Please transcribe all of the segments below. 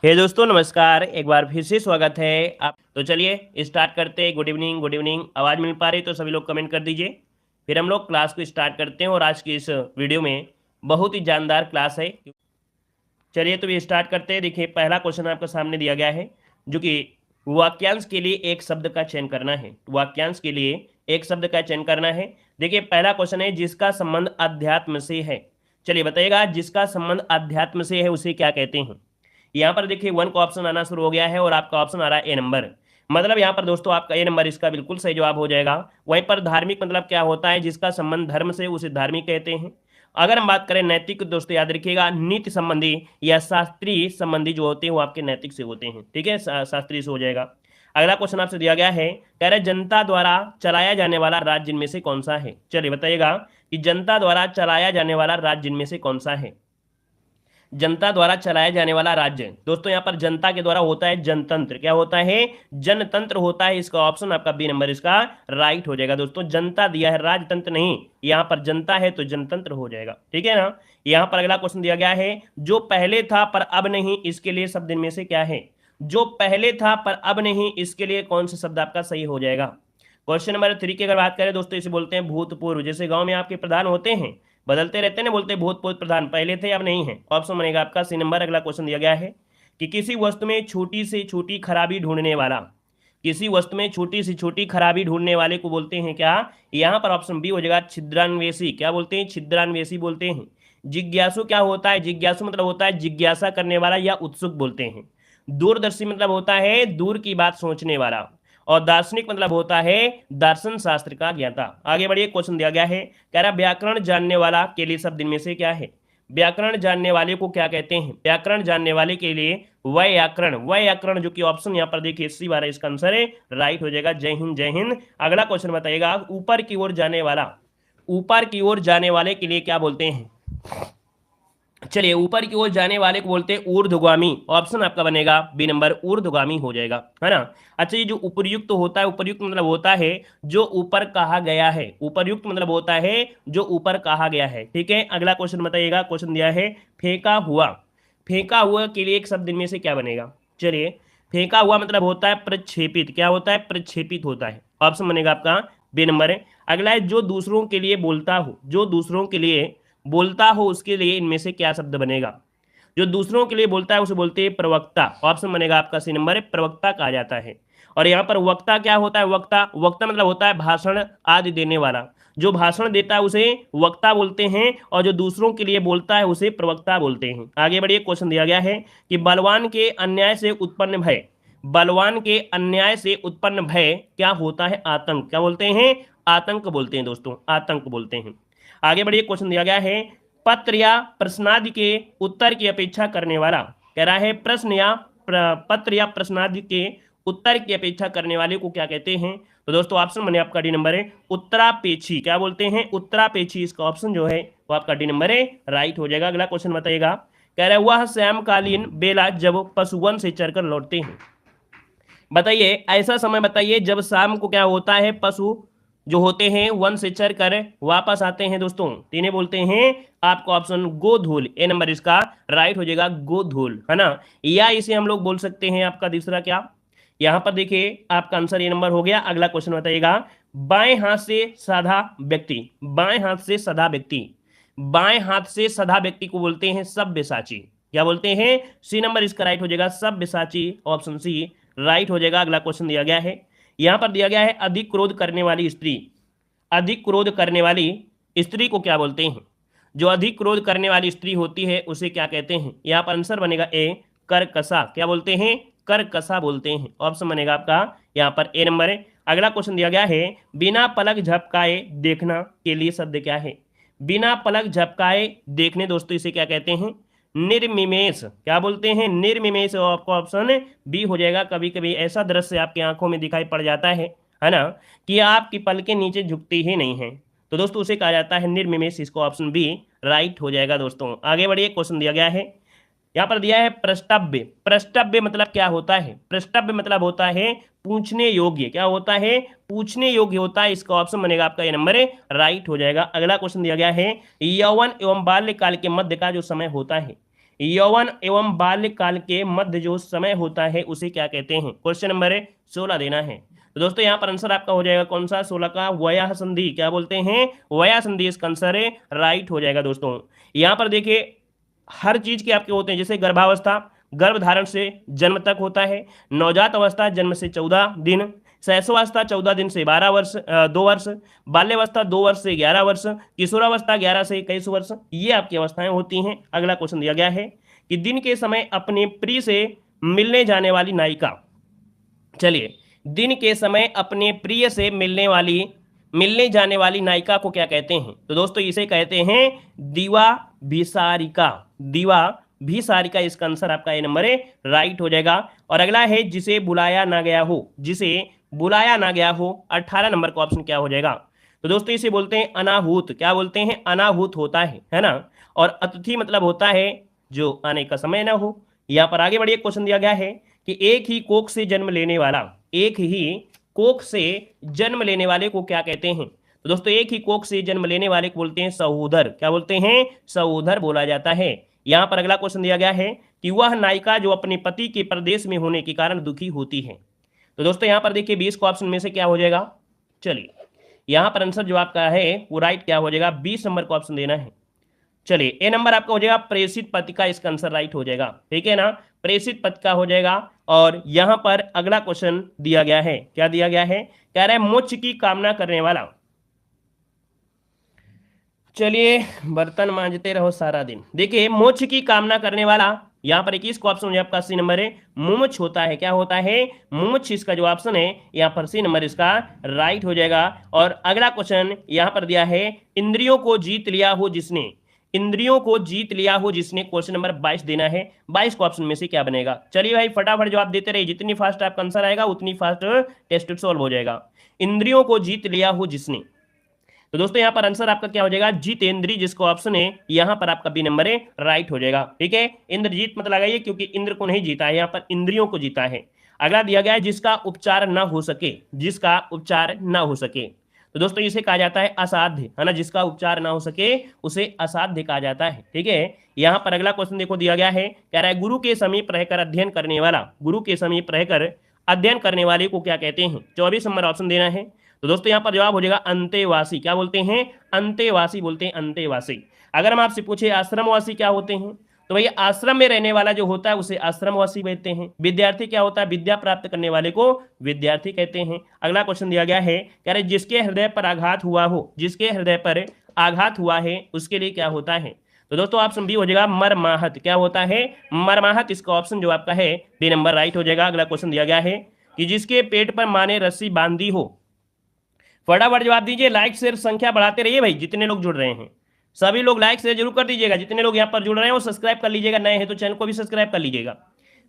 हे दोस्तों नमस्कार, एक बार फिर से स्वागत है आप। तो चलिए स्टार्ट करते हैं। Good evening, good evening. आवाज़ मिल पा रही तो सभी लोग कमेंट कर दीजिए। फिर हम लोग क्लास को स्टार्ट करते हैं और आज की इस वीडियो में बहुत ही जानदार क्लास है। चलिए तो ये स्टार्ट करते हैं। देखिए पहला क्वेश्चन आपके सामने दिया गया है जो कि वाक्यांश के लिए एक शब्द का चयन करना है। वाक्यांश के लिए एक शब्द का चयन करना है। देखिए पहला क्वेश्चन है जिसका संबंध अध्यात्म से है। चलिए बताइएगा, जिसका संबंध अध्यात्म से है उसे क्या कहते हैं। यहाँ पर देखिए 1 का ऑप्शन आना शुरू हो गया है और आपका ऑप्शन आ रहा है ए नंबर। मतलब यहाँ पर दोस्तों आपका ए नंबर इसका बिल्कुल सही जवाब हो जाएगा। वहीं पर धार्मिक मतलब क्या होता है, जिसका संबंध धर्म से उसे धार्मिक कहते हैं। अगर हम बात करें नैतिक, दोस्तों याद रखिएगा नीति संबंधी या शास्त्रीय संबंधी जो होते हैं वो आपके नैतिक से होते हैं। ठीक है, शास्त्रीय से हो जाएगा। अगला क्वेश्चन आपसे दिया गया है, कह रहे जनता द्वारा चलाया जाने वाला राज्य इनमें से कौन सा है। चलिए बताइएगा कि जनता द्वारा चलाया जाने वाला राज्य इनमें से कौन सा है। जनता द्वारा चलाया जाने वाला राज्य, दोस्तों यहाँ पर जनता के द्वारा होता है जनतंत्र। क्या होता है, जनतंत्र होता है। इसका ऑप्शन आपका बी नंबर इसका राइट हो जाएगा। दोस्तों जनता दिया है, राजतंत्र नहीं। यहाँ पर जनता है तो जनतंत्र हो जाएगा। ठीक है ना। यहाँ पर अगला क्वेश्चन दिया गया है, जो पहले था पर अब नहीं, इसके लिए शब्द इनमें से क्या है। जो पहले था पर अब नहीं, इसके लिए कौन सा शब्द आपका सही हो जाएगा। क्वेश्चन नंबर 3 की अगर बात करें दोस्तों, इसे बोलते हैं भूतपूर्व। जैसे गांव में आपके प्रधान होते हैं, बदलते रहते हैं ना, बोलते हैं भूतपूर्व प्रधान, पहले थे अब नहीं है। ऑप्शन बनेगा आपका सी नंबर। अगला क्वेश्चन दिया गया है कि किसी वस्तु में छोटी से छोटी खराबी ढूंढने वाला, किसी वस्तु में छोटी से छोटी खराबी ढूंढने वाले को बोलते हैं क्या। यहाँ पर ऑप्शन बी हो जाएगा छिद्रान्वेषी। क्या बोलते हैं, छिद्रान्वेषी बोलते हैं। जिज्ञासु क्या होता है, जिज्ञासु मतलब होता है जिज्ञासा करने वाला या उत्सुक बोलते हैं। दूरदर्शी मतलब होता है दूर की बात सोचने वाला। और दार्शनिक मतलब होता है दर्शन शास्त्र का ज्ञाता। आगे बढ़िए, क्वेश्चन दिया गया है, कह रहा व्याकरण जानने वाला के लिए शब्द इनमें से क्या है। व्याकरण जानने वाले को क्या कहते हैं। व्याकरण जानने वाले के लिए व्याकरण, व्याकरण जो कि ऑप्शन यहाँ पर देखिए सी वाला इसका आंसर है, राइट हो जाएगा। जय हिंद, जय हिंद। अगला क्वेश्चन बताइएगा, ऊपर की ओर जाने वाला, ऊपर की ओर जाने वाले के लिए क्या बोलते हैं। चलिए ऊपर की ओर जाने वाले को बोलते हैं ऊर्ध्वगामी। ऑप्शन आपका बनेगा बी नंबर, ऊर्ध्वगामी हो जाएगा, है ना। अच्छा, ये जो उपर्युक्त होता है, उपर्युक्त मतलब होता है जो ऊपर कहा गया है। उपर्युक्त मतलब होता है जो ऊपर कहा गया है। ठीक है, अगला क्वेश्चन बताइएगा। क्वेश्चन दिया है फेंका हुआ। फेंका हुआ के लिए एक शब्द इनमें से क्या बनेगा। चलिए, फेंका हुआ मतलब होता है प्रक्षेपित। क्या होता है, प्रक्षेपित होता है। ऑप्शन बनेगा आपका बी नंबर है। अगला है जो दूसरों के लिए बोलता हो, जो दूसरों के लिए बोलता हो उसके लिए इनमें से क्या शब्द बनेगा। जो दूसरों के लिए बोलता है उसे बोलते हैं प्रवक्ता। ऑप्शन बनेगा आपका सी नंबर है, प्रवक्ता कहा जाता है। और यहाँ पर वक्ता क्या होता है, वक्ता, वक्ता मतलब होता है भाषण आदि देने वाला। जो भाषण देता है उसे वक्ता बोलते हैं और जो दूसरों के लिए बोलता है उसे प्रवक्ता बोलते हैं। आगे बढ़िए, क्वेश्चन दिया गया है कि बलवान के अन्याय से उत्पन्न भय, बलवान के अन्याय से उत्पन्न भय क्या होता है, आतंक। क्या बोलते हैं, आतंक बोलते हैं दोस्तों, आतंक बोलते हैं। आगे बढ़िए, क्वेश्चन दिया गया है, पत्र या प्रश्नादि के उत्तर की अपेक्षा करने वाला। कह रहा है प्रश्न या पत्र या प्रश्नादि के उत्तर की अपेक्षा करने वाले को क्या कहते हैं। तो दोस्तों ऑप्शन बने आपका डी नंबर है, उत्तरापेक्षी। क्या बोलते हैं, उत्तरापेक्षी। इसका ऑप्शन जो है वो आपका डी नंबर है, राइट हो जाएगा। अगला क्वेश्चन बताइएगा, कह रहा है वह श्यामकालीन बेला जब पशुवन से चरकर लौटते हैं। बताइए ऐसा समय बताइए जब शाम को क्या होता है, पशु जो होते हैं वन से चर कर वापस आते हैं। दोस्तों इन्हें बोलते हैं आपको ऑप्शन गोधूल। ए नंबर इसका राइट हो जाएगा, गोधूल, है ना। या इसे हम लोग बोल सकते हैं आपका दूसरा क्या। यहां पर देखिए आपका आंसर ए नंबर हो गया। अगला क्वेश्चन बताइएगा, बाएं हाथ से साधा व्यक्ति, बाएं हाथ से सदा व्यक्ति, बाएं हाथ से सदा व्यक्ति को बोलते हैं सब्यसाची। क्या बोलते हैं, सी नंबर इसका राइट हो जाएगा, सब्यसाची। ऑप्शन सी राइट हो जाएगा। अगला क्वेश्चन दिया गया है, यहां पर दिया गया है अधिक क्रोध करने वाली स्त्री, अधिक क्रोध करने वाली स्त्री को क्या बोलते हैं। जो अधिक क्रोध करने वाली स्त्री होती है उसे क्या कहते हैं। यहां पर आंसर बनेगा ए, करकसा। क्या बोलते हैं, करकसा बोलते हैं। ऑप्शन बनेगा आपका यहां पर ए नंबर है। अगला क्वेश्चन दिया गया है, बिना पलक झपकाए देखना के लिए शब्द क्या है। बिना पलक झपकाए देखने, दोस्तों इसे क्या कहते हैं, निर्मिमेश। क्या बोलते हैं, निर्मिमेश। आपको ऑप्शन बी हो जाएगा। कभी कभी ऐसा दृश्य आपकी आंखों में दिखाई पड़ जाता है ना, कि आपकी पलकें नीचे झुकती ही नहीं है, तो दोस्तों उसे कहा जाता है निर्मिमेश। इसको ऑप्शन बी राइट हो जाएगा। दोस्तों आगे बढ़िए, क्वेश्चन दिया गया है, यहाँ पर दिया है प्रष्टव्य। प्रष्टव्य मतलब क्या होता है, प्रष्टव्य मतलब होता है पूछने योग्य। क्या होता है, पूछने योग्य होता है। इसका ऑप्शन बनेगा आपका ये नंबर राइट हो जाएगा। अगला क्वेश्चन दिया गया है, यौवन एवं बाल्यकाल के मध्य का जो समय होता है, यौवन एवं बाल्यकाल के मध्य जो समय होता है उसे क्या कहते हैं? क्वेश्चन नंबर 16 देना है। तो दोस्तों यहाँ पर आंसर आपका हो जाएगा कौन सा? 16 का वया संधि। क्या बोलते हैं? वया संधि इसका आंसर राइट हो जाएगा दोस्तों। यहाँ पर देखिए हर चीज के आपके होते हैं, जैसे गर्भावस्था गर्भधारण से जन्म तक होता है, नवजात अवस्था जन्म से 14 दिन, शैशवावस्था 14 दिन से 12 वर्ष 2 वर्ष, बाल्यावस्था 2 वर्ष से 11 वर्ष, किशोरावस्था 11 से 21 वर्ष, ये आपकी अवस्थाएं होती हैं। अगला क्वेश्चन दिया गया है कि दिन के समय अपने प्रिय से मिलने जाने वाली नायिका, चलिए दिन के समय अपने प्रिय से मिलने जाने वाली नायिका को क्या कहते हैं? तो दोस्तों इसे कहते हैं दीवा भिसारिका। दीवा भिसारिका इसका आंसर आपका ए नंबर राइट हो जाएगा। और अगला है जिसे बुलाया ना गया हो। जिसे बुलाया ना गया हो 18 नंबर का ऑप्शन क्या हो जाएगा? तो दोस्तों इसे बोलते हैं अनाहूत। क्या बोलते हैं? अनाहूत होता है ना। और अतिथि मतलब होता है जो आने का समय ना हो। यहां पर आगे बढ़िए क्वेश्चन दिया गया है कि एक ही कोख से जन्म लेने वाला, एक ही कोख से जन्म लेने वाले को क्या कहते हैं? तो दोस्तों एक ही कोख से जन्म लेने वाले को बोलते हैं सहोदर। क्या बोलते हैं? सहोदर बोला जाता है। यहां पर अगला क्वेश्चन दिया गया है कि वह नायिका जो अपने पति के प्रदेश में होने के कारण दुखी होती है। तो दोस्तों यहां पर देखिए 20 ऑप्शन में से क्या हो जाएगा? चलिए यहां पर आंसर जो आपका है वो राइट क्या हो जाएगा? 20 नंबर का ऑप्शन देना है। चलिए ए नंबर आपका हो जाएगा प्रेषित पति का, इसका आंसर राइट हो जाएगा। ठीक है ना, प्रेषित पति का हो जाएगा। और यहां पर अगला क्वेश्चन दिया गया है, क्या दिया गया है? कह रहा है मोक्ष की कामना करने वाला, चलिए बर्तन मांजते रहो सारा दिन। देखिए मोक्ष की कामना करने वाला, यहां पर 21 का ऑप्शन हो जाए आपका सी नंबर है मुमुक्ष होता है। क्या होता है? मुमुक्ष इसका जो ऑप्शन है यहां पर सी नंबर इसका राइट हो जाएगा। और अगला क्वेश्चन यहां पर दिया है इंद्रियों को जीत लिया हो जिसने, इंद्रियों को जीत लिया हो जिसने, क्वेश्चन नंबर 22 देना है। 22 को ऑप्शन में से क्या बनेगा? चलिए भाई फटाफट जवाब देते रहिए, जितनी फास्ट आपका आंसर आएगा उतनी फास्ट टेस्ट सॉल्व हो जाएगा। इंद्रियों को जीत लिया हो जिसने, तो दोस्तों यहां पर आंसर आपका क्या हो जाएगा? जितेंद्री, जिसको ऑप्शन है यहां पर आपका बी नंबर है राइट हो जाएगा। ठीक है, इंद्रजीत मत लगाइए क्योंकि इंद्र को नहीं जीता है, यहां पर इंद्रियों को जीता है। अगला दिया गया है जिसका उपचार ना हो सके, जिसका उपचार ना हो सके, तो दोस्तों इसे कहा जाता है असाध्य, है ना। जिसका उपचार ना हो सके उसे असाध्य कहा जाता है। ठीक है, यहां पर अगला क्वेश्चन देखो दिया गया है, कह रहा है गुरु के समीप रहकर अध्ययन करने वाला, गुरु के समीप रहकर अध्ययन करने वाले को क्या कहते हैं? 24 नंबर ऑप्शन देना है। तो दोस्तों यहां पर जवाब हो जाएगा अंतेवासी। क्या बोलते हैं? अंतेवासी बोलते हैं, अंतेवासी। अगर हम आपसे पूछे आश्रमवासी क्या होते हैं, तो भैया आश्रम में रहने वाला जो होता है उसे आश्रमवासी कहते हैं। विद्यार्थी क्या होता है? विद्या प्राप्त करने वाले को विद्यार्थी कहते हैं। अगला क्वेश्चन दिया गया है, कह रहे जिसके हृदय पर आघात हुआ हो, जिसके हृदय पर आघात हुआ है उसके लिए क्या होता है? तो दोस्तों ऑप्शन बी हो जाएगा मर्माहत। क्या होता है? मर्माहत, इसका ऑप्शन जो आपका है बी नंबर राइट हो जाएगा। अगला क्वेश्चन दिया गया है कि जिसके पेट पर मां ने रस्सी बांधी हो, फटाफट जवाब दीजिए। लाइक शेयर संख्या बढ़ाते रहिए भाई, जितने लोग जुड़ रहे हैं सभी लोग लाइक शेयर जरूर कर दीजिएगा। जितने लोग यहाँ पर जुड़ रहे हैं वो सब्सक्राइब कर लीजिएगा, नए हैं तो चैनल को भी सब्सक्राइब कर लीजिएगा।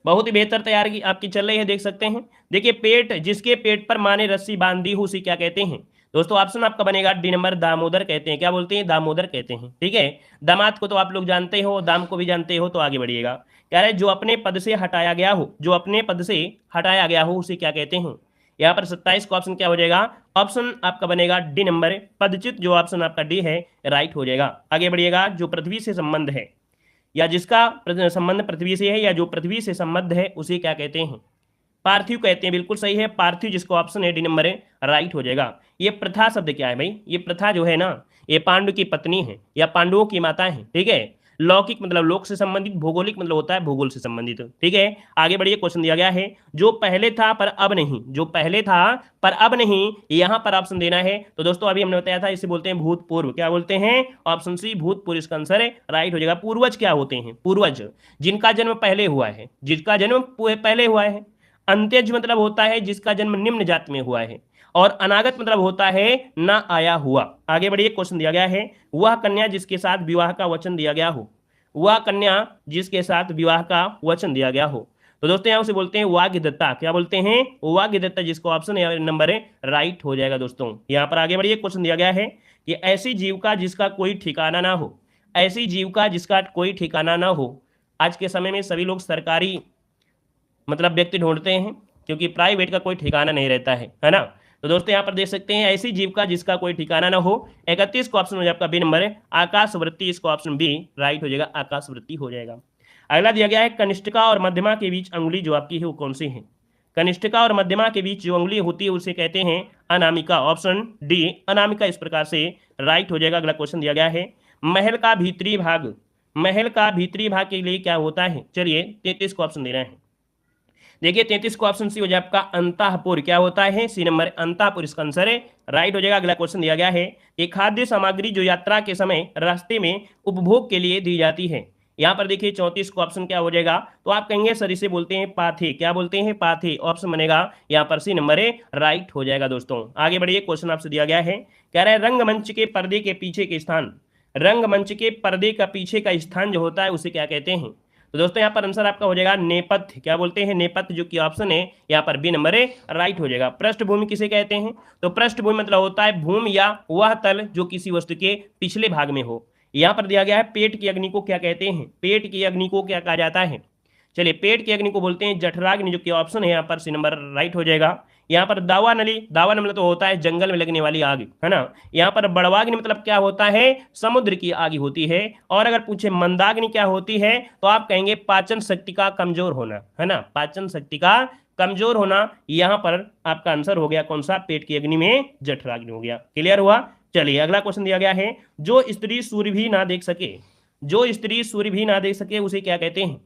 बहुत ही बेहतर तैयारी आपकी चल रही है, देख सकते हैं। देखिए पेट, जिसके पेट पर मां ने रस्सी बांधी हो उसे क्या कहते हैं? दोस्तों ऑप्शन आपका बनेगा डी नंबर दामोदर कहते हैं। क्या बोलते हैं? दामोदर कहते हैं। ठीक है, दामाद को तो आप लोग जानते हो, दाम को भी जानते हो, तो आगे बढ़िएगा। कह रहे जो अपने पद से हटाया गया हो, जो अपने पद से हटाया गया हो उसे क्या कहते हैं? यहाँ पर 27 का ऑप्शन क्या हो जाएगा? ऑप्शन आपका बनेगा डी नंबर पदचित, जो ऑप्शन आपका डी है राइट हो जाएगा। आगे बढ़िएगा, जो पृथ्वी से संबंध है या जिसका संबंध पृथ्वी से है या जो पृथ्वी से संबंध है उसे क्या कहते हैं? पार्थिव कहते हैं। बिल्कुल सही है, पार्थिव, जिसको ऑप्शन है डी नंबर राइट हो जाएगा। ये प्रथा शब्द क्या है भाई? ये प्रथा जो है ना, ये पांडु की पत्नी है या पांडुओं की माता है। ठीक है, लौकिक मतलब लोक से संबंधित, भौगोलिक मतलब होता है भूगोल से संबंधित। ठीक है, आगे बढ़िए। क्वेश्चन दिया गया है जो पहले था पर अब नहीं, जो पहले था पर अब नहीं, यहां पर ऑप्शन देना है। तो दोस्तों अभी हमने बताया था इसे बोलते हैं भूतपूर्व। क्या बोलते हैं? ऑप्शन सी भूतपूर्व इसका आंसर राइट हो जाएगा। पूर्वज क्या होते हैं? पूर्वज जिनका जन्म पहले हुआ है, जिसका जन्म पहले हुआ है। अंत्यज मतलब होता है जिसका जन्म निम्न जाति में हुआ है। और अनागत मतलब होता है ना आया हुआ। आगे बढ़िए, क्वेश्चन दिया गया है वह कन्या जिसके साथ विवाह का वचन दिया गया हो, वह कन्या जिसके साथ विवाह का वचन दिया गया हो। तो दोस्तों यहां से बोलते हैं वाग्दत्ता। क्या बोलते हैं? वाग्दत्ता, जिसको ऑप्शन नंबर राइट हो जाएगा। दोस्तों यहां पर आगे बढ़िए, क्वेश्चन दिया गया है कि ऐसी जीविका जिसका कोई ठिकाना ना हो, ऐसी जीविका जिसका कोई ठिकाना ना हो। आज के समय में सभी लोग सरकारी मतलब व्यक्ति ढूंढते हैं क्योंकि प्राइवेट का कोई ठिकाना नहीं रहता है ना। तो दोस्तों यहाँ पर देख सकते हैं ऐसी जीविका जिसका कोई ठिकाना ना हो। 31 को ऑप्शन हो जाएगा आपका बी नंबर आकाशवृत्ति, इसको ऑप्शन बी राइट हो जाएगा, आकाशवृत्ति हो जाएगा। अगला दिया गया है कनिष्ठिका और मध्यमा के बीच अंगुली जो आपकी है वो कौन सी है? कनिष्ठिका और मध्यमा के बीच जो अंगुली होती है उसे कहते हैं अनामिका। ऑप्शन डी अनामिका इस प्रकार से राइट हो जाएगा। अगला क्वेश्चन दिया गया है महल का भीतरी भाग, महल का भीतरी भाग के लिए क्या होता है? चलिए 33 को ऑप्शन दे रहे हैं। देखिए 33 को ऑप्शन सी हो जाए आपका अंतःपुर। क्या होता है? सी नंबर अंतःपुर इसका आंसर है राइट हो जाएगा। अगला क्वेश्चन दिया गया है कि खाद्य सामग्री जो यात्रा के समय रास्ते में उपभोग के लिए दी जाती है। यहाँ पर देखिए 34 को ऑप्शन क्या हो जाएगा? तो आप कहेंगे सर इसे बोलते हैं पाथे। क्या बोलते हैं? पाथे। ऑप्शन बनेगा यहाँ पर सी नंबर है राइट हो जाएगा। दोस्तों आगे बढ़िए, क्वेश्चन आपसे दिया गया है, कह रहा है रंगमंच के पर्दे के पीछे के स्थान, रंगमंच के पर्दे का पीछे का स्थान जो होता है उसे क्या कहते हैं? तो दोस्तों यहाँ पर आंसर आपका हो जाएगा नेपथ्य। क्या बोलते हैं? नेपथ्य, जो कि ऑप्शन है यहाँ पर बी नंबर है राइट हो जाएगा। पृष्ठभूमि किसे कहते हैं? तो पृष्ठभूमि मतलब होता है भूमि या वह तल जो किसी वस्तु के पिछले भाग में हो। यहाँ पर दिया गया है पेट की अग्नि को क्या कहते हैं? पेट की अग्नि को क्या कहा जाता है? चलिए पेट की अग्नि को बोलते हैं जठराग्नि, जो कि ऑप्शन है यहाँ पर सी नंबर राइट हो जाएगा। यहाँ पर दावा नली, दावा नली तो होता है जंगल में लगने वाली आग, है ना। यहाँ पर बड़वाग्नि मतलब क्या होता है? समुद्र की आग होती है। और अगर पूछे मंदाग्नि क्या होती है तो आप कहेंगे पाचन शक्ति का कमजोर होना, है ना, पाचन शक्ति का कमजोर होना। यहाँ पर आपका आंसर हो गया कौन सा? पेट की अग्नि में जठराग्नि हो गया। क्लियर हुआ? चलिए अगला क्वेश्चन दिया गया है जो स्त्री सूर्य भी ना देख सके, जो स्त्री सूर्य भी ना देख सके उसे क्या कहते हैं?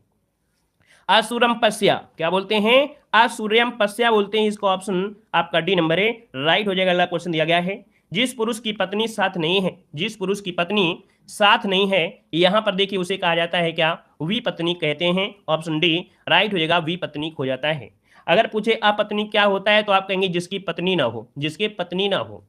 आसूरम पश्या। क्या बोलते हैं? आसूर्यम पश्या बोलते हैं। इसका ऑप्शन आपका डी नंबर है राइट हो जाएगा। अगला क्वेश्चन दिया गया है जिस पुरुष की पत्नी साथ नहीं है, जिस पुरुष की पत्नी साथ नहीं है, यहां पर देखिए उसे कहा जाता है क्या? विपत्नी कहते हैं। ऑप्शन डी राइट हो जाएगा, विपत्नी हो जाता है। अगर पूछे अपत्नी क्या होता है तो आप कहेंगे जिसकी पत्नी ना हो, जिसके पत्नी ना हो।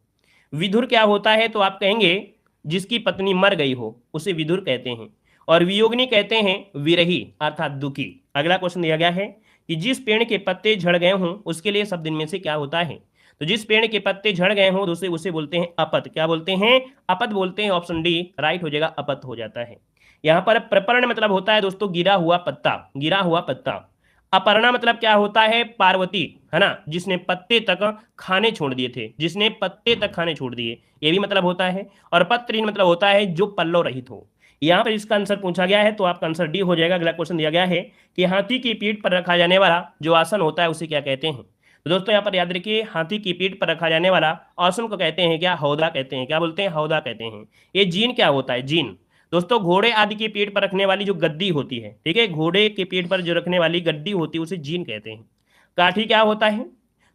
विधुर क्या होता है तो आप कहेंगे जिसकी पत्नी मर गई हो उसे विधुर कहते हैं। और वियोगिनी कहते हैं विरही अर्थात दुखी। अगला क्वेश्चन दिया गया है कि जिस पेड़ के पत्ते झड़ गए हों उसके लिए शब्द इनमें से क्या होता है? तो जिस पेड़ के पत्ते झड़ गए हों तो उसे बोलते हैं अपत। क्या बोलते हैं? अपत बोलते हैं। ऑप्शन डी राइट हो जाएगा, अपत हो जाता है। यहाँ पर प्रपर्ण मतलब होता है दोस्तों गिरा हुआ पत्ता, गिरा हुआ पत्ता। अपर्णा मतलब क्या होता है? पार्वती, है ना, जिसने पत्ते तक खाने छोड़ दिए थे, जिसने पत्ते तक खाने छोड़ दिए, ये भी मतलब होता है। और पत्रहीन मतलब होता है जो पल्लव रहित हो। यहाँ पर इसका आंसर पूछा गया है तो आपका आंसर डी हो जाएगा। अगला क्वेश्चन दिया गया है कि हाथी की पीठ पर रखा जाने वाला जो आसन होता है उसे क्या कहते हैं? तो दोस्तों यहाँ पर याद रखिए हाथी की पीठ पर रखा जाने वाला आसन को कहते हैं क्या? हौदा कहते हैं। क्या बोलते हैं? हौदा कहते हैं। ये जीन क्या होता है? जीन दोस्तों घोड़े आदि की पीठ पर रखने वाली जो गद्दी होती है, ठीक है, घोड़े के पीठ पर जो रखने वाली गद्दी होती है उसे जीन कहते हैं। काठी क्या होता है?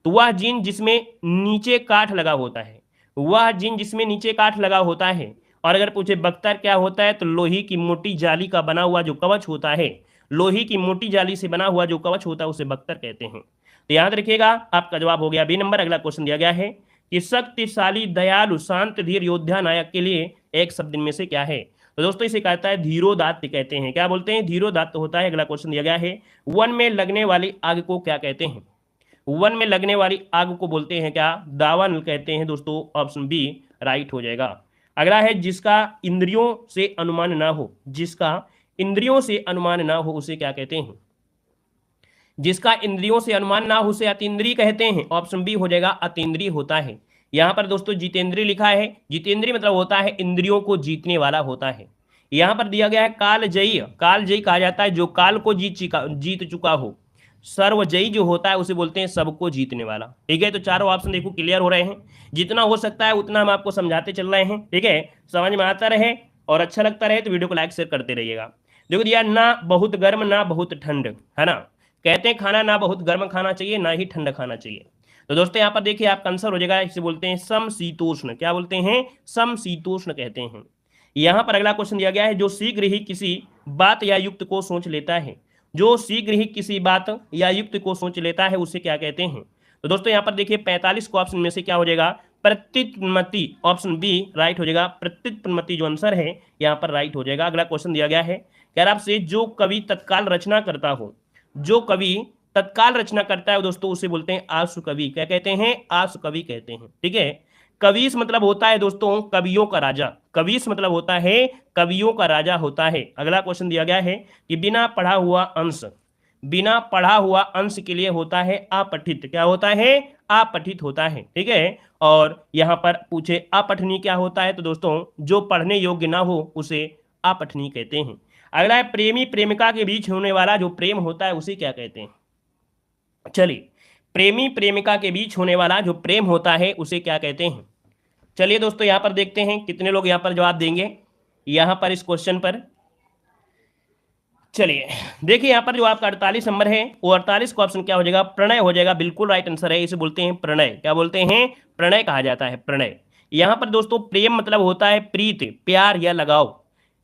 तो वह जीन जिसमें नीचे काठ लगा होता है, वह जीन जिसमें नीचे काठ लगा होता है। और अगर पूछे बख्तर क्या होता है तो लोही की मोटी जाली का बना हुआ जो कवच होता है, लोही की मोटी जाली से बना हुआ जो कवच होता है उसे बख्तर कहते हैं। तो याद रखिएगा आपका जवाब हो गया बी नंबर। अगला क्वेश्चन दिया गया है कि शक्तिशाली दयालु शांत धीर योद्धा नायक के लिए एक शब्द इनमें से क्या है? तो दोस्तों इसे कहता है धीरोदात्त कहते हैं। क्या बोलते हैं? धीरोदात्त होता है। अगला क्वेश्चन दिया गया है वन में लगने वाली आग को क्या कहते हैं? वन में लगने वाली आग को बोलते हैं क्या? दावानल कहते हैं दोस्तों। ऑप्शन बी राइट हो जाएगा। अगला है जिसका इंद्रियों से अनुमान ना हो, जिसका इंद्रियों से अनुमान ना हो उसे क्या कहते हैं? जिसका इंद्रियों से अनुमान ना हो उसे अतीन्द्रिय कहते हैं। ऑप्शन बी हो जाएगा, अतीन्द्रिय होता है। यहाँ पर दोस्तों जितेंद्रिय लिखा है, जितेंद्रिय मतलब होता है इंद्रियों को जीतने वाला होता है। यहाँ पर दिया गया है कालजयी, कालजयी कहा जाता है जो काल को जीत चुका हो। सर्वजयी जो होता है उसे बोलते हैं सबको जीतने वाला। ठीक है, तो चारों ऑप्शन देखो क्लियर हो रहे हैं। जितना हो सकता है उतना हम आपको समझाते चल रहे हैं। ठीक है, समझ में आता रहे और अच्छा लगता रहे तो वीडियो को लाइक शेयर करते रहिएगा। देखो दिया ना बहुत गर्म ना बहुत ठंड, है ना, कहते हैं खाना ना बहुत गर्म खाना चाहिए ना ही ठंडा खाना चाहिए। तो दोस्तों यहाँ पर देखिए आपका आंसर हो जाएगा, इसे बोलते हैं समशीतोष्ण। क्या बोलते हैं? समशीतोष्ण कहते हैं। यहाँ पर अगला क्वेश्चन दिया गया है जो शीघ्र ही किसी बात या युक्त को सोच लेता है, जो शीघ्र ही किसी बात या युक्त को सोच लेता है उसे क्या कहते हैं? तो दोस्तों यहाँ पर देखिए 45 को ऑप्शन में से क्या हो जाएगा? प्रत्युत्पत्ति। ऑप्शन बी राइट हो जाएगा। प्रत्युत्पत्ति जो आंसर है यहाँ पर राइट हो जाएगा। अगला क्वेश्चन दिया गया है कह रहा आपसे जो कवि तत्काल रचना करता हो, जो कवि तत्काल रचना करता है दोस्तों उसे बोलते हैं आशु कवि। क्या कहते हैं? आशु कवि कहते हैं। ठीक है, कवीस मतलब होता है दोस्तों कवियों का राजा, कवीस मतलब होता है कवियों का राजा होता है। अगला क्वेश्चन दिया गया है कि बिना पढ़ा हुआ अंश, बिना पढ़ा हुआ अंश के लिए होता है अपठित। क्या होता है? अपठित होता है। ठीक है, और यहाँ पर पूछे अपठनीय क्या होता है तो दोस्तों जो पढ़ने योग्य ना हो उसे अपठनीय कहते हैं। अगला है प्रेमी प्रेमिका के बीच होने वाला जो प्रेम होता है उसे क्या कहते हैं। चलिए, प्रेमी प्रेमिका के बीच होने वाला जो प्रेम होता है उसे क्या कहते हैं। चलिए दोस्तों, यहां पर देखते हैं कितने लोग यहां पर जवाब देंगे यहां पर इस क्वेश्चन पर। चलिए देखिए, यहां पर जो आपका 48 नंबर है वो 48 का ऑप्शन क्या हो जाएगा, प्रणय हो जाएगा। बिल्कुल राइट आंसर है, इसे बोलते हैं प्रणय। क्या बोलते हैं, प्रणय कहा जाता है, प्रणय। यहां पर दोस्तों प्रेम मतलब होता है प्रीत, प्यार या लगाव।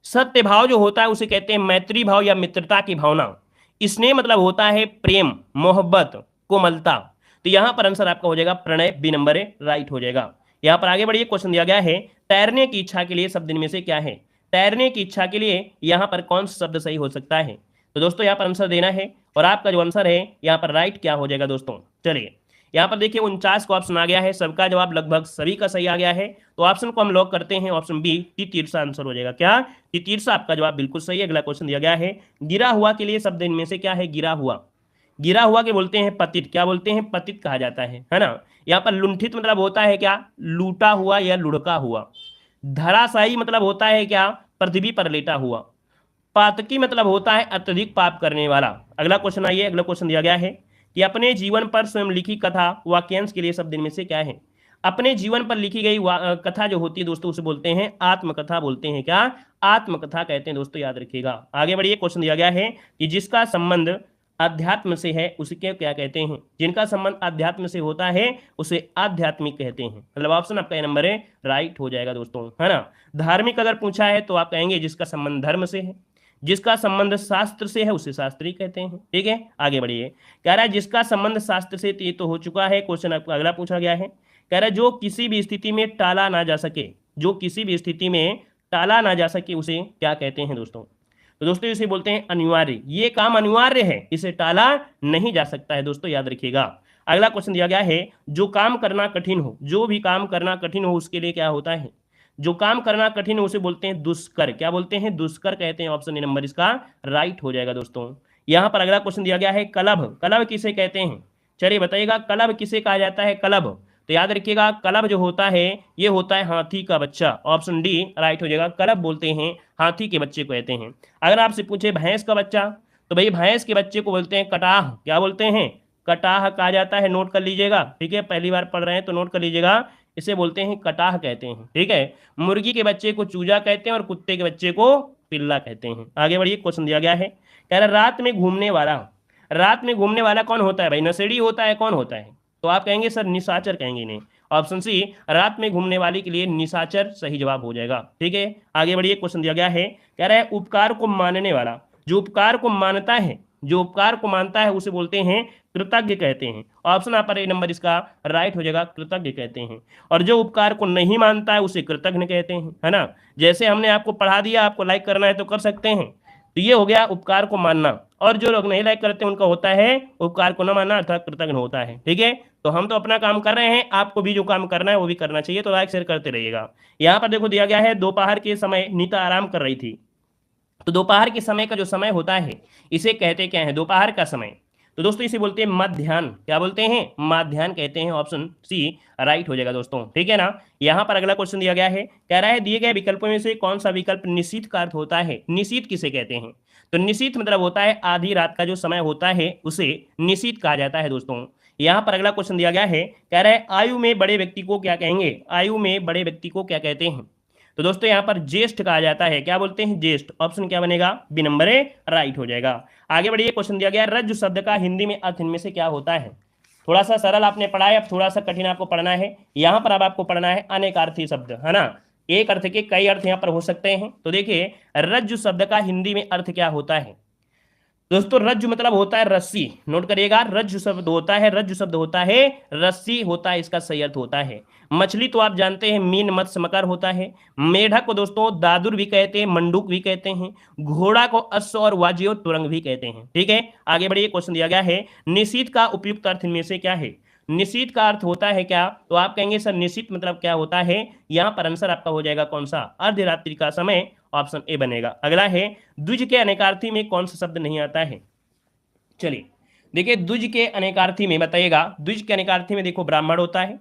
सत्य भाव जो होता है उसे कहते हैं मैत्री भाव या मित्रता की भावना। स्नेह मतलब होता है प्रेम, मोहब्बत, कोमलता। तो यहां पर आंसर आपका हो जाएगा प्रणय, बी नंबर है, राइट हो जाएगा। यहां पर आगे बढ़िए, क्वेश्चन दिया गया है तैरने की इच्छा के लिए शब्द इनमें से क्या है। तैरने की इच्छा के लिए यहां पर कौन सा शब्द सही हो सकता है। तो दोस्तों यहां पर आंसर देना है और आपका जो आंसर है यहां पर राइट क्या हो जाएगा दोस्तों। चलिए यहां पर देखिए 49 का ऑप्शन आ गया है, सबका जवाब लगभग सभी का सही आ गया है। तो ऑप्शन को हम लॉक करते हैं, ऑप्शन बी तितीर्षा आंसर हो जाएगा। क्या, तितीर्षा आपका जवाब बिल्कुल सही है। अगला क्वेश्चन दिया गया है गिरा हुआ के लिए शब्द इनमें से क्या है। गिरा हुआ, गिरा हुआ के बोलते हैं पतित। क्या बोलते हैं, पतित कहा जाता है ना। यहाँ पर लुंठित मतलब होता है क्या, लूटा हुआ या लुढ़का हुआ। धराशायी मतलब होता है क्या, पृथ्वी पर लेटा हुआ। पातकी मतलब होता है अत्यधिक पाप करने वाला। अगला क्वेश्चन आइए, अगला क्वेश्चन दिया गया है कि अपने जीवन पर स्वयं लिखी कथा वाक्यांश के लिए शब्द इनमें से क्या है। अपने जीवन पर लिखी गई कथा जो होती है दोस्तों उसे बोलते हैं आत्मकथा, बोलते हैं क्या, आत्मकथा कहते हैं दोस्तों, याद रखिएगा। आगे बढ़िए, क्वेश्चन दिया गया है कि जिसका संबंध अध्यात्म से है उसे क्या कहते हैं। जिनका संबंध अध्यात्म से होता है उसे आध्यात्मिक कहते हैं। मतलब ऑप्शन आपका नंबर है, राइट हो जाएगा दोस्तों, है ना। धार्मिक अगर पूछा है तो आप कहेंगे जिसका संबंध धर्म से है। जिसका संबंध शास्त्र से है उसे शास्त्री कहते हैं। ठीक है, आगे बढ़िए। कह रहा है जिसका संबंध शास्त्र से, ये तो हो चुका है। क्वेश्चन आपका अगला पूछा गया है, कह रहा है जो किसी भी स्थिति में टाला ना जा सके, जो किसी भी स्थिति में टाला ना जा सके उसे क्या कहते हैं दोस्तों। तो दोस्तों इसे बोलते हैं अनिवार्य। ये काम अनिवार्य है, इसे टाला नहीं जा सकता है दोस्तों, याद रखिएगा। अगला क्वेश्चन दिया गया है जो काम करना कठिन हो, जो भी काम करना कठिन हो उसके लिए क्या होता है। जो काम करना कठिन है उसे बोलते हैं दुष्कर। क्या बोलते हैं, दुष्कर कहते हैं। ऑप्शन ए नंबर इसका राइट हो जाएगा दोस्तों। यहां पर अगला क्वेश्चन दिया गया है कलभ, कलभ किसे कहते हैं। चलिए बताइएगा कलभ किसे कहा जाता है, कलभ। तो याद रखिएगा कलभ जो होता है ये होता है हाथी का बच्चा। ऑप्शन डी राइट हो जाएगा, कलभ बोलते हैं हाथी के बच्चे को कहते हैं। अगर आपसे पूछे भैंस का बच्चा, तो भाई भैंस के बच्चे को बोलते हैं कटाह। क्या बोलते हैं, कटाह कहा जाता है। नोट कर लीजिएगा, ठीक है, पहली बार पढ़ रहे हैं तो नोट कर लीजिएगा, इसे बोलते हैं कटाह कहते हैं। ठीक है, मुर्गी के बच्चे को चूजा कहते हैं और कुत्ते के बच्चे को पिल्ला कहते हैं। आगे बढ़िए, क्वेश्चन दिया गया है, कह रहा रात में घूमने वाला, रात में घूमने वाला कौन होता है भाई, नशेड़ी होता है, कौन होता है। तो आप कहेंगे सर निशाचर कहेंगे इन्हें। ऑप्शन सी रात में घूमने वाले के लिए निशाचर सही जवाब हो जाएगा। ठीक है, आगे बढ़िए, क्वेश्चन दिया गया है, कह रहा है उपकार को मानने वाला, जो उपकार को मानता है, जो उपकार को मानता है उसे बोलते हैं कृतज्ञ कहते हैं। ऑप्शन आप पर ए नंबर इसका राइट हो जाएगा, कृतज्ञ कहते हैं। और जो उपकार को नहीं मानता है उसे कृतज्ञ कहते हैं, है ना। जैसे हमने आपको पढ़ा दिया, आपको लाइक करना है तो कर सकते हैं। तो ये हो गया उपकार को मानना, और जो लोग नहीं लाइक करते उनका होता है उपकार को न मानना अर्थात कृतज्ञ होता है। ठीक है, तो हम तो अपना काम कर रहे हैं, आपको भी जो काम करना है वो भी करना चाहिए, तो लाइक शेयर करते रहिएगा। यहाँ पर देखो दिया गया है दोपहर के समय नीता आराम कर रही थी। तो दोपहर के समय का जो समय होता है इसे कहते क्या है, दोपहर का समय। तो दोस्तों इसे बोलते हैं मध्याह्न। क्या बोलते हैं, मध्याह्न कहते हैं। ऑप्शन सी राइट हो जाएगा दोस्तों। ठीक है ना। यहाँ पर अगला क्वेश्चन दिया गया है, कह रहा है दिए गए विकल्पों में से कौन सा विकल्प निशीथ का अर्थ होता है। निशीथ किसे कहते हैं, तो निशीथ मतलब होता है आधी रात का जो समय होता है उसे निशीथ कहा जाता है दोस्तों। यहाँ पर अगला क्वेश्चन दिया गया है, कह रहा है आयु में बड़े व्यक्ति को क्या कहेंगे, आयु में बड़े व्यक्ति को क्या कहते हैं। तो दोस्तों यहाँ पर ज्येष्ठ कहा जाता है। क्या बोलते हैं, ज्येष्ठ। ऑप्शन क्या बनेगा, बी नंबर ए राइट हो जाएगा। आगे बढ़िए, क्वेश्चन दिया गया रज्जु शब्द का हिंदी में अर्थ इनमें से क्या होता है। थोड़ा सा सरल आपने पढ़ा है, अब थोड़ा सा कठिन आपको पढ़ना है। यहाँ पर अब आपको पढ़ना है अनेकार्थी शब्द, है ना। एक अर्थ के कई अर्थ यहाँ पर हो सकते हैं। तो देखिए रज्जु शब्द का हिंदी में अर्थ क्या होता है दोस्तों। रज्जु मतलब होता है रस्सी, नोट करिएगा। रज्जु शब्द होता है, रज्जु शब्द होता है रस्सी होता है, इसका सही अर्थ होता है। मछली तो आप जानते हैं मीन मत्स्य मकर होता है। मेढक को दोस्तों दादुर भी कहते हैं, मंडूक भी कहते हैं। घोड़ा को अश्व और वाजियो तुरंग भी कहते हैं। ठीक है, आगे बढ़िए, क्वेश्चन दिया गया है निशीथ का उपयुक्त अर्थ इनमें से क्या है। निशीथ का अर्थ होता है क्या, तो आप कहेंगे सर निशीथ मतलब क्या होता है। यहाँ पर आंसर आपका हो जाएगा कौन सा, अर्धरात्रि का समय। ऑप्शन ए बनेगा। अगला है द्विज के अनेकार्थी में कौन सा शब्द नहीं आता है। चलिए देखिए द्विज के अनेकार्थी में बताइएगा। द्विज के अनेकार्थी में देखो ब्राह्मण होता है,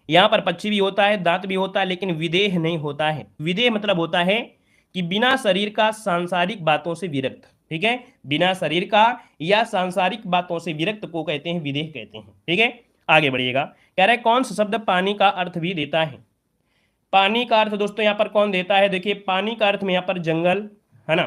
यहाँ पर पक्षी भी होता है, दांत भी होता है, लेकिन विदेह नहीं होता है। विदेह मतलब होता है कि बिना शरीर का सांसारिक बातों से विरक्त, ठीक है, बिना शरीर का या सांसारिक बातों से विरक्त को कहते हैं विदेह कहते हैं, ठीक है। आगे बढ़िएगा, कह रहे हैं कौन सा शब्द पानी का अर्थ भी देता है। पानी का अर्थ दोस्तों यहाँ पर कौन देता है, देखिए पानी का अर्थ में यहाँ पर जंगल है ना,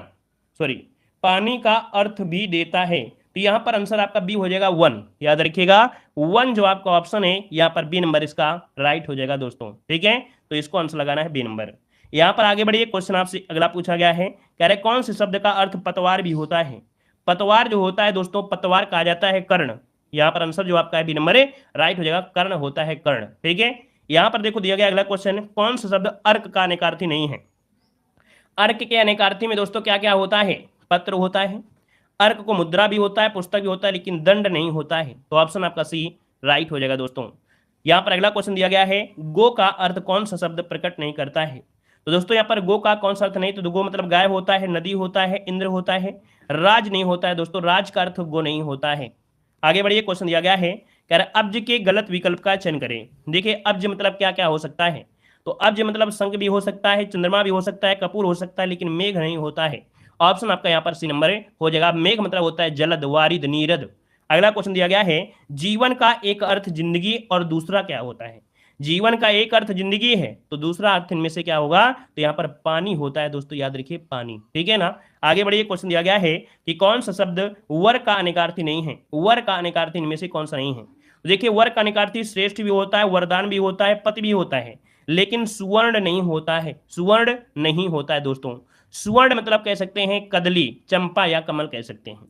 सॉरी, पानी का अर्थ भी देता है, तो यहाँ पर आंसर आपका बी हो जाएगा वन, याद रखिएगा वन जो आपका ऑप्शन है यहाँ पर बी नंबर इसका राइट हो जाएगा दोस्तों, ठीक है। तो इसको आंसर लगाना है बी नंबर। यहाँ पर आगे बढ़िए, क्वेश्चन आपसे अगला पूछा गया है, कह रहे कौन से शब्द का अर्थ पतवार भी होता है। पतवार जो होता है दोस्तों, पतवार कहा जाता है कर्ण, यहाँ पर आंसर जो आपका है बी नंबर राइट हो जाएगा, कर्ण होता है कर्ण, ठीक है। यहाँ पर देखो दिया गया अगला क्वेश्चन, कौन सा शब्द अर्क का अनेकार्थी नहीं है। अर्क के अनेकार्थी में दोस्तों क्या क्या होता है, पत्र होता है, अर्क को मुद्रा भी होता है, पुस्तक भी होता है, लेकिन दंड नहीं होता है, तो ऑप्शन आपका सी राइट हो जाएगा दोस्तों। यहाँ पर अगला क्वेश्चन दिया गया है, गो का अर्थ कौन सा शब्द प्रकट नहीं करता है। तो दोस्तों यहाँ पर गो का कौन सा अर्थ नहीं, तो गो मतलब गाय होता है, नदी होता है, इंद्र होता है, राज नहीं होता है दोस्तों, राज का अर्थ गो नहीं होता है। आगे बढ़िए, क्वेश्चन दिया गया है, कह रहा अब्ज के गलत विकल्प का चयन करें। देखिए अब्ज मतलब क्या क्या हो सकता है, तो अब्ज मतलब शंख भी हो सकता है, चंद्रमा भी हो सकता है, कपूर हो सकता है, लेकिन मेघ नहीं होता है। ऑप्शन आपका यहाँ पर सी नंबर हो जाएगा, मेघ मतलब होता है जलद, वारिद, नीरद। अगला क्वेश्चन दिया गया है, जीवन का एक अर्थ जिंदगी और दूसरा क्या होता है। जीवन का एक अर्थ जिंदगी है, तो दूसरा अर्थ इनमें से क्या होगा, तो यहाँ पर पानी होता है दोस्तों, याद रखिए पानी, ठीक है ना। आगे बढ़िए, क्वेश्चन दिया गया है कि कौन सा शब्द वर का अनेकार्थी नहीं है। वर का अनेकार्थी इनमें से कौन सा नहीं है, तो देखिए वर का अनेकार्थी श्रेष्ठ भी होता है, वरदान भी होता है, पति भी होता है, लेकिन सुवर्ण नहीं होता है, सुवर्ण नहीं होता है दोस्तों। सुवर्ण मतलब कह सकते हैं कदली, चंपा या कमल कह सकते हैं।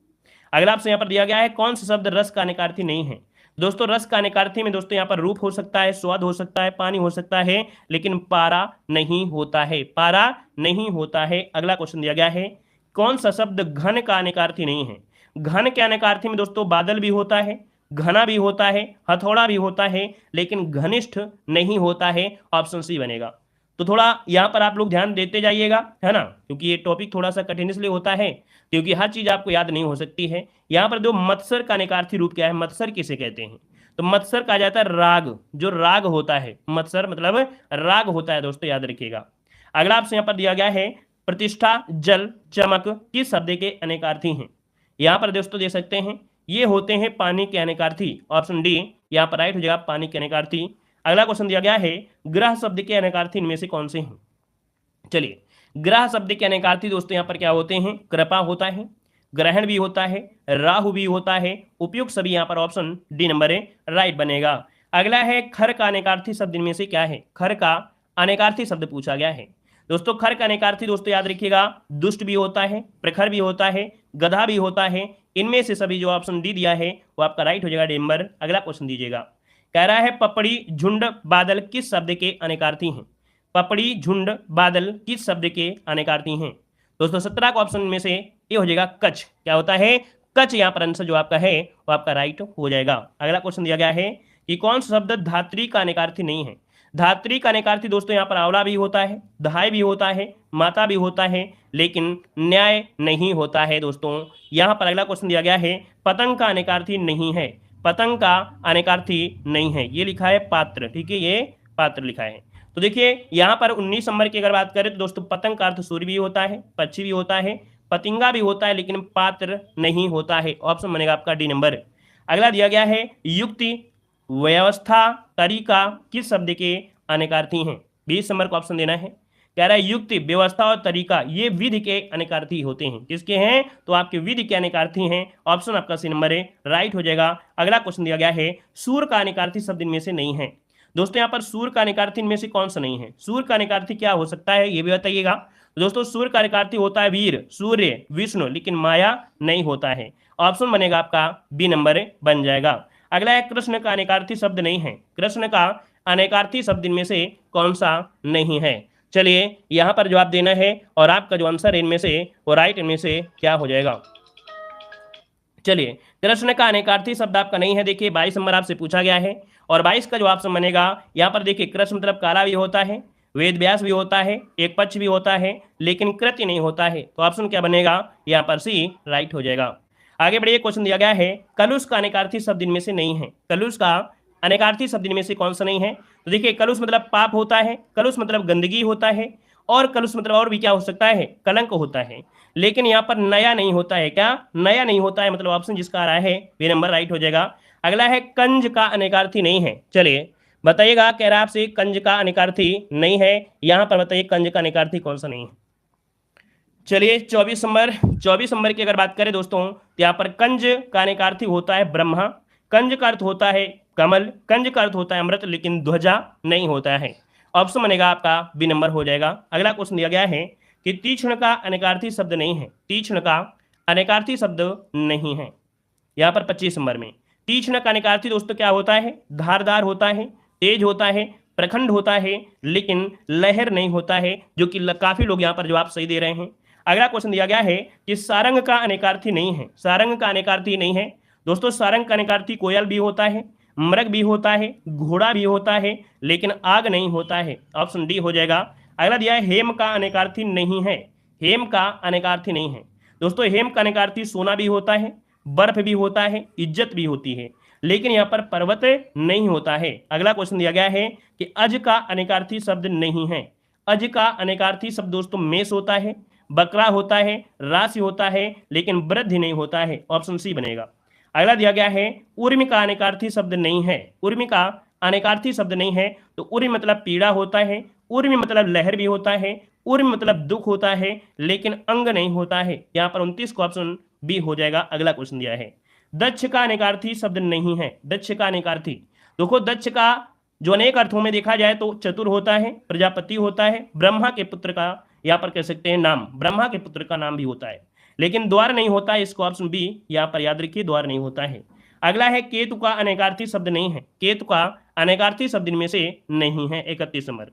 अगला आपसे यहाँ पर दिया गया है, कौन सा शब्द रस का अनेकार्थी नहीं है। दोस्तों रस का अनेकार्थी में दोस्तों यहाँ पर रूप हो सकता है, स्वाद हो सकता है, पानी हो सकता है, लेकिन पारा नहीं होता है, पारा नहीं होता है। अगला क्वेश्चन दिया गया है, कौन सा शब्द घन का अनेकार्थी नहीं है। घन के अनेकार्थी में दोस्तों बादल भी होता है, घना भी होता है, हथौड़ा भी होता है, लेकिन घनिष्ठ नहीं होता है, ऑप्शन सी बनेगा। तो थोड़ा यहाँ पर आप लोग ध्यान देते जाइएगा, है ना, क्योंकि ये टॉपिक थोड़ा सा कठिन इसलिए होता है क्योंकि हर चीज आपको याद नहीं हो सकती है। यहाँ पर दो मत्सर का अनेकार्थी रूप क्या है, मत्सर किसे कहते हैं, तो मत्सर कहा जाता है राग, जो राग होता है, मत्सर मतलब राग होता है दोस्तों, याद रखिएगा। अगला आपसे यहाँ पर दिया गया है, प्रतिष्ठा, जल, चमक किस शब्द के अनेकार्थी हैं। यहाँ पर दोस्तों दे सकते हैं, ये होते हैं पानी के अनेकार्थी, ऑप्शन डी यहाँ पर राइट हो जाएगा, पानी के अनेकार्थी। अगला क्वेश्चन दिया गया है, ग्रह शब्द के अनेकार्थी इनमें से कौन से हैं। चलिए ग्रह शब्द के अनेकार्थी दोस्तों यहाँ पर क्या होते हैं, कृपा होता है, ग्रहण भी होता है, राहु भी होता है, उपयुक्त सभी यहाँ पर ऑप्शन डी नंबर राइट बनेगा। अगला है, खर का अनेकार्थी शब्द इनमें से क्या है। खर का अनेकार्थी शब्द पूछा गया है दोस्तों। खर का अनेकार्थी दोस्तों याद रखिएगा, दुष्ट भी होता है, प्रखर भी होता है, गधा भी होता है, इनमें से सभी जो ऑप्शन डी दिया है वो आपका राइट हो जाएगा, डी नंबर। अगला क्वेश्चन दीजिएगा, कह रहा है पपड़ी, झुंड, बादल किस शब्द के अनेकार्थी हैं। पपड़ी, झुंड, बादल किस शब्द के अनेकार्थी हैं दोस्तों। 17 का ऑप्शन में से ये हो जाएगा कच्छ, क्या होता है, कच्छ। यहाँ पर आंसर जो आपका है वो आपका राइट हो जाएगा। अगला क्वेश्चन दिया गया है कि कौन सा शब्द धात्री का अनेकार्थी नहीं है। धात्री का अनेकार्थी दोस्तों यहाँ पर आंवला भी होता है, दहाई भी होता है, माता भी होता है, लेकिन न्याय नहीं होता है दोस्तों। यहाँ पर अगला क्वेश्चन दिया गया है, पतंग का अनेकार्थी नहीं है। पतंग का अनेकार्थी नहीं है, ये लिखा है पात्र, ठीक है, ये पात्र लिखा है। तो देखिए यहाँ पर 19 नंबर की अगर बात करें तो दोस्तों पतंग का अर्थ सूर्य भी होता है, पक्षी भी होता है, पतिंगा भी होता है, लेकिन पात्र नहीं होता है, ऑप्शन बनेगा आपका डी नंबर। अगला दिया गया है, युक्ति, व्यवस्था, तरीका किस शब्द के अनेकार्थी हैं। 20 नंबर का ऑप्शन देना है। कह रहा है युक्ति, व्यवस्था और तरीका ये विधि के अनेकार्थी होते हैं। किसके हैं, तो आपके विधि के अनेकार्थी हैं, ऑप्शन आपका सी नंबर राइट हो जाएगा। अगला क्वेश्चन दिया गया है, सूर का अनेकार्थी शब्द इनमें से नहीं है। दोस्तों यहाँ पर सूर का अनेकार्थी इनमें से कौन सा नहीं है। सूर का अनेकार्थी क्या हो सकता है ये भी बताइएगा। दोस्तों सूर का अनेकार्थी होता है वीर, सूर्य, विष्णु, लेकिन माया नहीं होता है, ऑप्शन बनेगा आपका बी नंबर बन जाएगा। अगला है, कृष्ण का अनेकार्थी शब्द नहीं है। कृष्ण का अनेकार्थी शब्द इनमें से कौन सा नहीं है। चलिए यहाँ पर जवाब देना है और आपका जो आंसर इनमें से वो राइट इनमें से क्या हो जाएगा। चलिए कृष्ण का अनेकार्थी शब्द आपका नहीं है। देखिए 22 नंबर आपसे पूछा गया है और 22 का जो ऑप्शन बनेगा यहाँ पर देखिए, कृष्ण मतलब काला भी होता है, वेद व्यास भी होता है, एक पक्ष भी होता है, लेकिन कृत्य नहीं होता है, तो ऑप्शन क्या बनेगा, यहाँ पर सी राइट हो जाएगा। आगे बढ़िए, क्वेश्चन दिया गया है, कलुष का अनेकार्थी शब्द इनमें से नहीं है। कलुष का अनेकार्थी शब्द इनमें से कौन सा नहीं है। तो देखिए कलुष मतलब पाप होता है, कलुष मतलब गंदगी होता है, और कलुष मतलब और भी क्या हो सकता है, कलंक होता है। लेकिन यहाँ पर नया नहीं होता है, क्या नया नहीं होता है, मतलब ऑप्शन जिसका आ रहा है बी नंबर राइट हो जाएगा। अगला है कंज का अनेकार्थी नहीं है। चलिए बताइएगा, कह रहा है आपसे कंज का अनेकार्थी नहीं है, यहाँ पर बताइए कंज का अनेकार्थी कौन सा नहीं है। चलिए 24 नंबर की अगर बात करें दोस्तों, तो यहाँ पर कंज का अनेकार्थी होता है ब्रह्मा, कंज का अर्थ होता है कमल, कंज का अर्थ होता है अमृत, लेकिन ध्वजा नहीं होता है। ऑप्शन बनेगा आपका बी नंबर हो जाएगा। अगला क्वेश्चन दिया गया है कि तीक्ष्ण का अनेकार्थी शब्द नहीं है, तीक्ष्ण का अनेकार्थी शब्द नहीं है। यहाँ पर 25 नंबर में तीक्ष्ण का अनेकार्थी दोस्तों क्या होता है, धारदार होता है, तेज होता है, प्रखंड होता है, लेकिन लहर नहीं होता है, जो कि काफी लोग यहाँ पर जवाब सही दे रहे हैं। अगला क्वेश्चन दिया गया है कि सारंग का अनेकार्थी नहीं है, सारंग का अनेकार्थी नहीं है दोस्तों। सारंग का अनेकार्थी कोयल भी होता है, मृग भी होता है, घोड़ा भी होता है, लेकिन आग नहीं होता है। ऑप्शन डी हो जाएगा। अगला दिया है हेम का अनेकार्थी नहीं है, हेम का अनेकार्थी नहीं है दोस्तों। हेम का अनेकार्थी सोना भी होता है, बर्फ भी होता है, इज्जत भी होती है, लेकिन यहाँ पर पर्वत नहीं होता है। अगला क्वेश्चन दिया गया है कि अज का अनेकार्थी शब्द नहीं है, अज का अनेकार्थी शब्द दोस्तों मेष होता है, बकरा होता है, राशि होता है, लेकिन वृद्धि नहीं होता है। ऑप्शन सी बनेगा। अगला दिया गया है उर्मी का अनेकार्थी शब्द नहीं है, उर्मी का अनेकार्थी शब्द नहीं है, तो उर्मी मतलब पीड़ा होता है, उर्मी मतलब लहर भी होता है, उर्मी मतलब दुख होता है, लेकिन अंग नहीं होता है। यहाँ पर 29 को ऑप्शन बी हो जाएगा। अगला क्वेश्चन दिया है दक्ष का अनेकार्थी शब्द नहीं है, दक्ष का अनेकार्थी देखो, दक्ष का जो अनेक अर्थों में देखा जाए तो चतुर होता है, प्रजापति होता है, ब्रह्मा के पुत्र का यहाँ पर कह सकते हैं नाम, ब्रह्मा के पुत्र का नाम भी होता है, लेकिन द्वार नहीं होता है। इसको ऑप्शन बी यहाँ पर याद रखिए, द्वार नहीं होता है। अगला है केतु का अनेकार्थी शब्द नहीं है, केतु का अनेकार्थी शब्द इनमें से नहीं है। 31 नंबर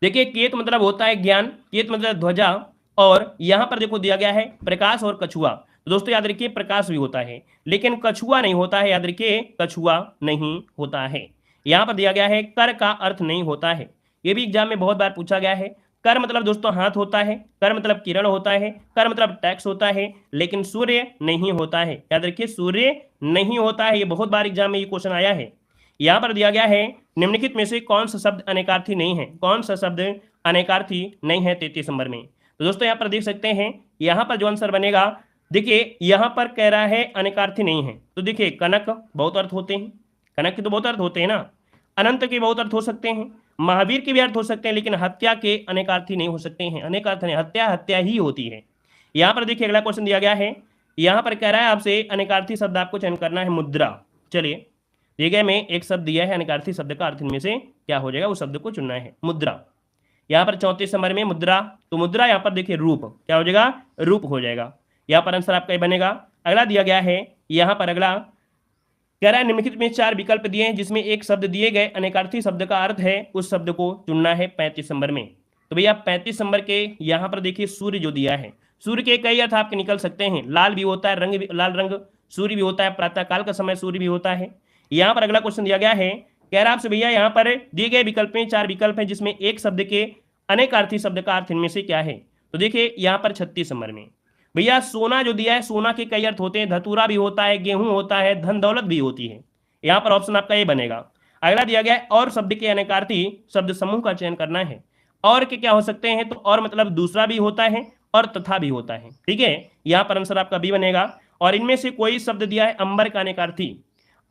देखिए, केतु मतलब होता है ज्ञान, केतु मतलब ध्वजा, और यहाँ पर देखो दिया गया है प्रकाश और कछुआ। तो दोस्तों याद रखिए प्रकाश भी होता है, लेकिन कछुआ नहीं होता है, याद रखिए कछुआ नहीं होता है। यहाँ पर दिया गया है कर का अर्थ नहीं होता है, ये भी एग्जाम में बहुत बार पूछा गया है। कर मतलब दोस्तों हाथ होता है, कर मतलब किरण होता है, कर मतलब टैक्स होता है, लेकिन सूर्य नहीं होता है। याद रखिए सूर्य नहीं होता है, ये बहुत बार एग्जाम में ये क्वेश्चन आया है। यहाँ पर दिया गया है निम्नलिखित में से कौन सा शब्द अनेकार्थी नहीं है, कौन सा शब्द अनेकार्थी नहीं है 33 नंबर में। तो दोस्तों यहाँ पर देख सकते हैं, यहाँ पर जो आंसर बनेगा, देखिए यहाँ पर कह रहा है अनेकार्थी नहीं है, तो देखिए कनक बहुत अर्थ होते हैं, कनक के तो बहुत अर्थ होते हैं ना, अनंत के बहुत अर्थ हो सकते हैं, महावीर के भी अर्थ हो सकते हैं, लेकिन हत्या के अनेकार्थी नहीं हो सकते हैं। अनेकार्थ नहीं, हत्या हत्या ही होती है। यहाँ पर देखिए अगला क्वेश्चन दिया गया है, यहाँ पर कह रहा है आपसे अनेकार्थी शब्द आपको चयन करना है मुद्रा। चलिए दिए गए में एक शब्द दिया है, अनेकार्थी शब्द का अर्थ इनमें से क्या हो जाएगा, उस शब्द को चुनना है। मुद्रा यहाँ पर 34 नंबर में मुद्रा, तो मुद्रा यहाँ पर देखिए रूप, क्या हो जाएगा, रूप हो जाएगा। यहाँ पर आंसर आपका ये बनेगा। अगला दिया गया है, यहाँ पर अगला कह रहा है निम्नलिखित में 4 विकल्प दिए हैं जिसमें एक शब्द दिए गए अनेकार्थी शब्द का अर्थ है, उस शब्द को चुनना है 35 नंबर में। तो भैया 35 नंबर के यहाँ पर देखिए सूर्य जो दिया है, सूर्य के कई अर्थ आपके निकल सकते हैं, लाल भी होता है, रंग भी, लाल रंग सूर्य भी होता है, प्रातःकाल का समय सूर्य भी होता है। यहाँ पर अगला क्वेश्चन दिया गया है, कह रहा आपसे भैया यहाँ पर दिए गए विकल्प में 4 विकल्प हैं जिसमें एक शब्द के अनेकार्थी शब्द का अर्थ इनमें से क्या है। तो देखिए यहाँ पर 36 नंबर में भैया सोना जो दिया है, सोना के कई अर्थ होते हैं, धतूरा भी होता है, गेहूं होता है, धन दौलत भी होती है। यहाँ पर ऑप्शन आपका ये बनेगा। अगला दिया गया है और शब्द के अनेकार्थी शब्द समूह का चयन करना है। और के क्या हो सकते हैं, तो और मतलब दूसरा भी होता है और तथा भी होता है, ठीक है। यहाँ पर आंसर आपका बी बनेगा। और इनमें से कोई शब्द दिया है अंबर का अनेकार्थी,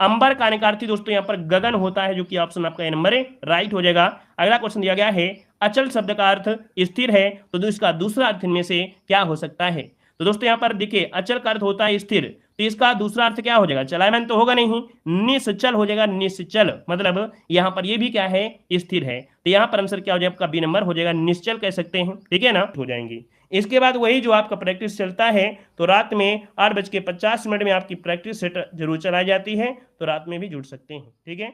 अंबर का अनेकार्थी दोस्तों यहाँ पर गगन होता है, जो कि ऑप्शन आपका ए नंबर राइट हो जाएगा। अगला क्वेश्चन दिया गया है अचल शब्द का अर्थ स्थिर है, तो इसका दूसरा अर्थ इनमें से क्या हो सकता है। तो दोस्तों यहाँ पर देखिए अचल का अर्थ होता है स्थिर, तो इसका दूसरा अर्थ क्या हो जाएगा, चलायमान तो होगा नहीं, निश्चल हो जाएगा, निश्चल मतलब यहाँ पर ये भी क्या है, स्थिर है। तो यहाँ पर आंसर क्या हो जाएगा, आपका बी नंबर हो जाएगा, निश्चल कह सकते हैं, ठीक है ना, हो जाएंगे। इसके बाद वही जो आपका प्रैक्टिस चलता है, तो रात में 8:50 में आपकी प्रैक्टिस सेट जरूर चलाई जाती है, तो रात में भी जुड़ सकते हैं, ठीक है।